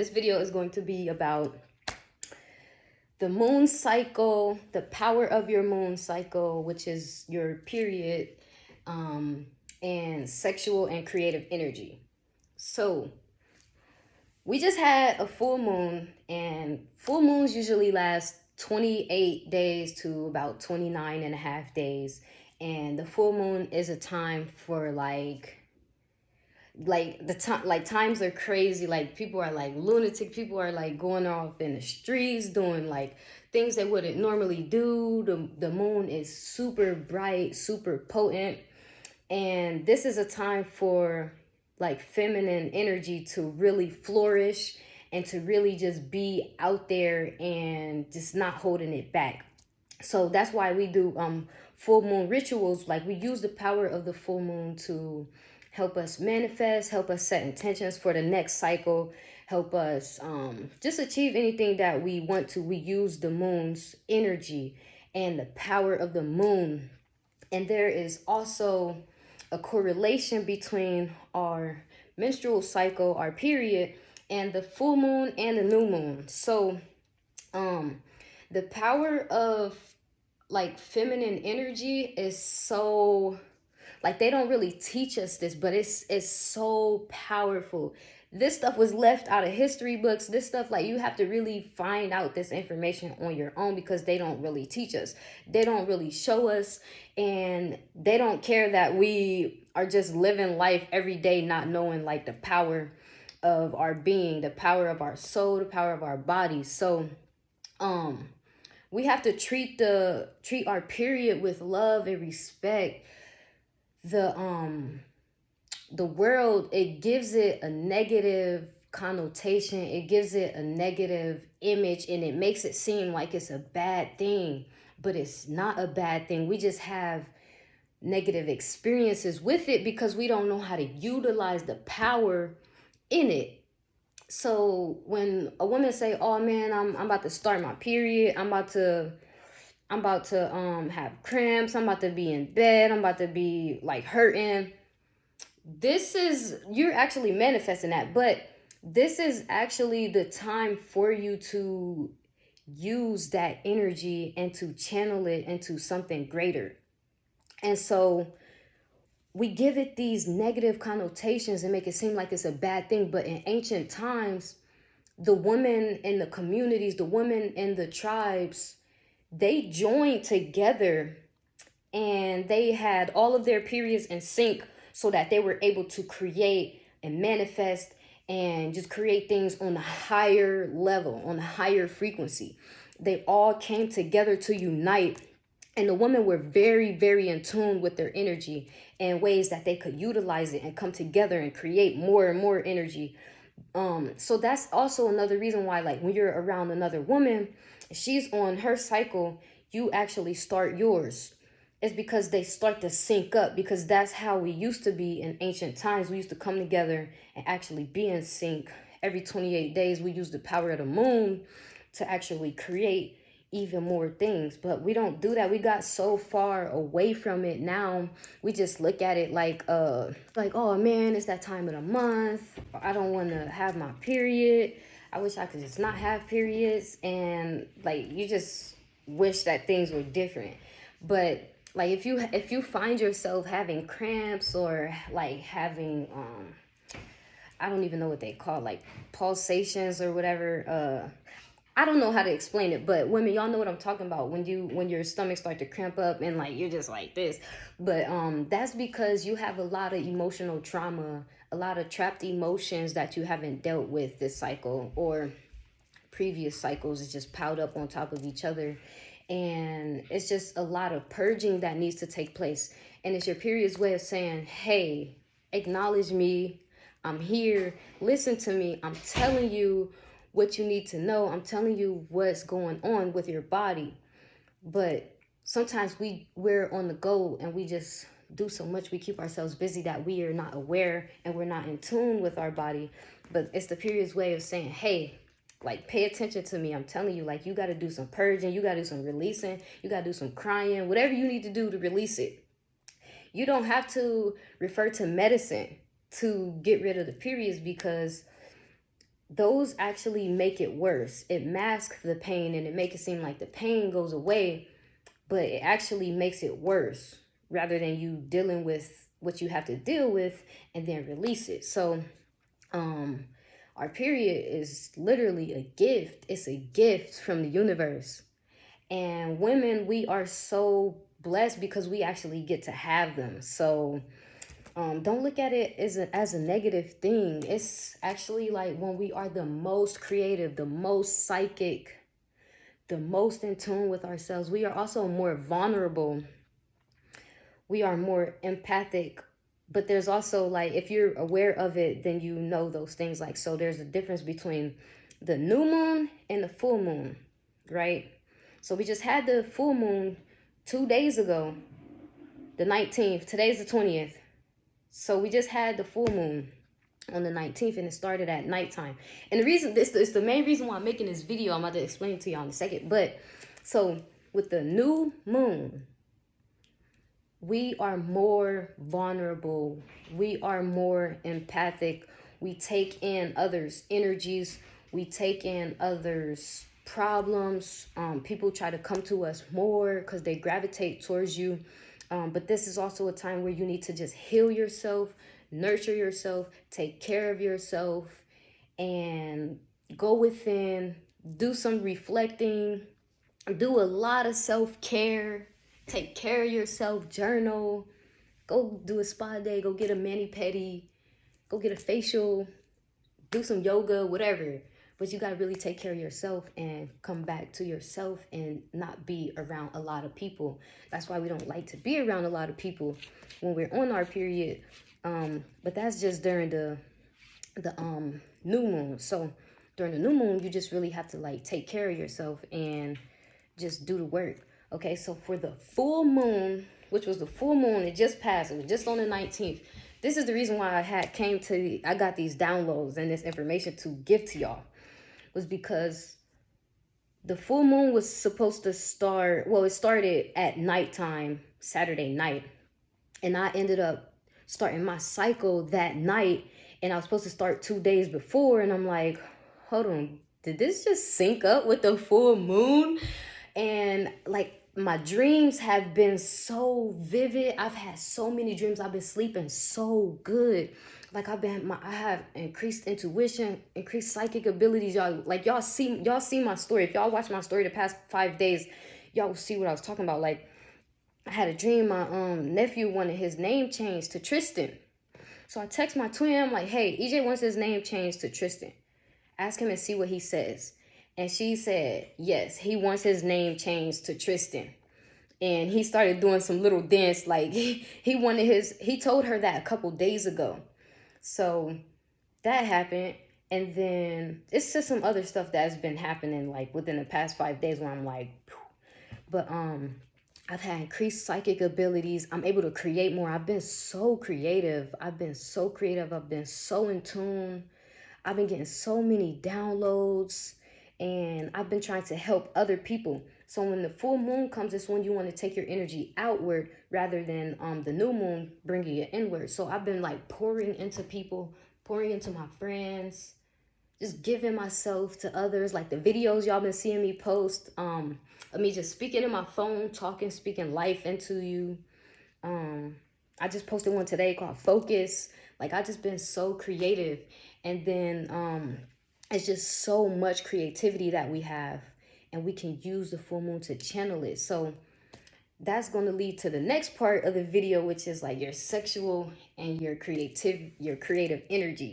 This video is going to be about the moon cycle, the power of your moon cycle, which is your period, and sexual and creative energy. So we just had a full moon, and full moons usually last 28 days to about 29 and a half days. And the full moon is a time for the time, like times are crazy, like people are like lunatic, people are like going off in the streets doing like things they wouldn't normally do. The moon is super bright, super potent, and this is a time for like feminine energy to really flourish and to really just be out there and just not holding it back. So that's why we do full moon rituals. Like, we use the power of the full moon to help us manifest, help us set intentions for the next cycle, help us just achieve anything that we want to. We use the moon's energy and the power of the moon. And there is also a correlation between our menstrual cycle, our period, and the full moon and the new moon. So the power of like feminine energy is so, like, they don't really teach us this, but it's so powerful. This stuff was left out of history books. This stuff, like, you have to really find out this information on your own, because they don't really teach us. They don't really show us, and they don't care that we are just living life every day not knowing like the power of our being, the power of our soul, the power of our body. So we have to treat our period with love and respect. The world, it gives it a negative connotation, it gives it a negative image, and it makes it seem like it's a bad thing, but it's not a bad thing. We just have negative experiences with it because we don't know how to utilize the power in it. So when a woman say, "Oh man, I'm about to start my period. I'm about to have cramps. I'm about to be in bed. I'm about to be like hurting." This is, you're actually manifesting that, but this is actually the time for you to use that energy and to channel it into something greater. And so we give it these negative connotations and make it seem like it's a bad thing. But in ancient times, the women in the communities, the women in the tribes, they joined together and they had all of their periods in sync, so that they were able to create and manifest and just create things on a higher level, on a higher frequency. They all came together to unite, and the women were very, very in tune with their energy in ways that they could utilize it and come together and create more and more energy. So that's also another reason why, like, when you're around another woman, she's on her cycle, you actually start yours. It's because they start to sync up, because that's how we used to be in ancient times. We used to come together and actually be in sync. Every 28 days, we use the power of the moon to actually create even more things. But we don't do that. We got so far away from it now. We just look at it like, oh man, it's that time of the month. I don't want to have my period. I wish I could just not have periods. And like, you just wish that things were different. But like, if you find yourself having cramps, or like having I don't even know what they call, like pulsations or whatever, I don't know how to explain it, but women, y'all know what I'm talking about, when your stomach start to cramp up and like you're just like this. But that's because you have a lot of emotional trauma, a lot of trapped emotions that you haven't dealt with this cycle, or previous cycles. It's just piled up on top of each other, and it's just a lot of purging that needs to take place. And it's your period's way of saying, hey, acknowledge me, I'm here, listen to me, I'm telling you what you need to know, I'm telling you what's going on with your body. But sometimes we're on the go and we just do so much, we keep ourselves busy, that we are not aware and we're not in tune with our body. But it's the period's way of saying, hey, like, pay attention to me. I'm telling you, like, you got to do some purging, you got to do some releasing, you got to do some crying, whatever you need to do to release it. You don't have to refer to medicine to get rid of the periods, because those actually make it worse. It masks the pain and it makes it seem like the pain goes away, but it actually makes it worse rather than you dealing with what you have to deal with and then release it. So our period is literally a gift. It's a gift from the universe. And women, we are so blessed because we actually get to have them. So don't look at it as a negative thing. It's actually like when we are the most creative, the most psychic, the most in tune with ourselves, we are also more vulnerable. We are more empathic. But there's also like, if you're aware of it, then you know those things. Like, so there's a difference between the new moon and the full moon, right? So we just had the full moon 2 days ago, the 19th. Today's the 20th. So we just had the full moon on the 19th, and it started at nighttime. And the reason, this is the main reason why I'm making this video. I'm about to explain it to y'all in a second. But so with the new moon, we are more vulnerable. We are more empathic. We take in others' energies. We take in others' problems. People try to come to us more because they gravitate towards you. But this is also a time where you need to just heal yourself, nurture yourself, take care of yourself, and go within, do some reflecting, do a lot of self-care, take care of yourself, journal, go do a spa day, go get a mani-pedi, go get a facial, do some yoga, whatever. But you got to really take care of yourself and come back to yourself and not be around a lot of people. That's why we don't like to be around a lot of people when we're on our period. But that's just during the new moon. So during the new moon, you just really have to like take care of yourself and just do the work. Okay, so for the full moon, which was the full moon, it just passed. It was just on the 19th. This is the reason why I got these downloads and this information to give to y'all, was because the full moon was supposed to start, well, it started at nighttime, Saturday night. And I ended up starting my cycle that night. And I was supposed to start 2 days before. And I'm like, hold on, did this just sync up with the full moon? And like, my dreams have been so vivid. I've had so many dreams. I've been sleeping so good. Like I have increased intuition, increased psychic abilities. Y'all, like y'all see my story. If y'all watch my story the past 5 days, y'all will see what I was talking about. Like, I had a dream my nephew wanted his name changed to Tristan. So I text my twin. I'm like, hey, EJ wants his name changed to Tristan. Ask him and see what he says. And she said, yes, he wants his name changed to Tristan. And he started doing some little dance. Like he told her that a couple days ago. So that happened. And then it's just some other stuff that's been happening like within the past 5 days where I'm like, phew. But I've had increased psychic abilities. I'm able to create more. I've been so creative. I've been so in tune. I've been getting so many downloads, and I've been trying to help other people. So when the full moon comes, it's when you want to take your energy outward rather than the new moon bringing it inward. So I've been like pouring into people, pouring into my friends, just giving myself to others. Like the videos y'all been seeing me post, of me just speaking in my phone, talking, speaking life into you. I just posted one today called Focus. Like, I just been so creative. And then it's just so much creativity that we have, and we can use the full moon to channel it. So that's going to lead to the next part of the video, which is like your sexual and your creative energy.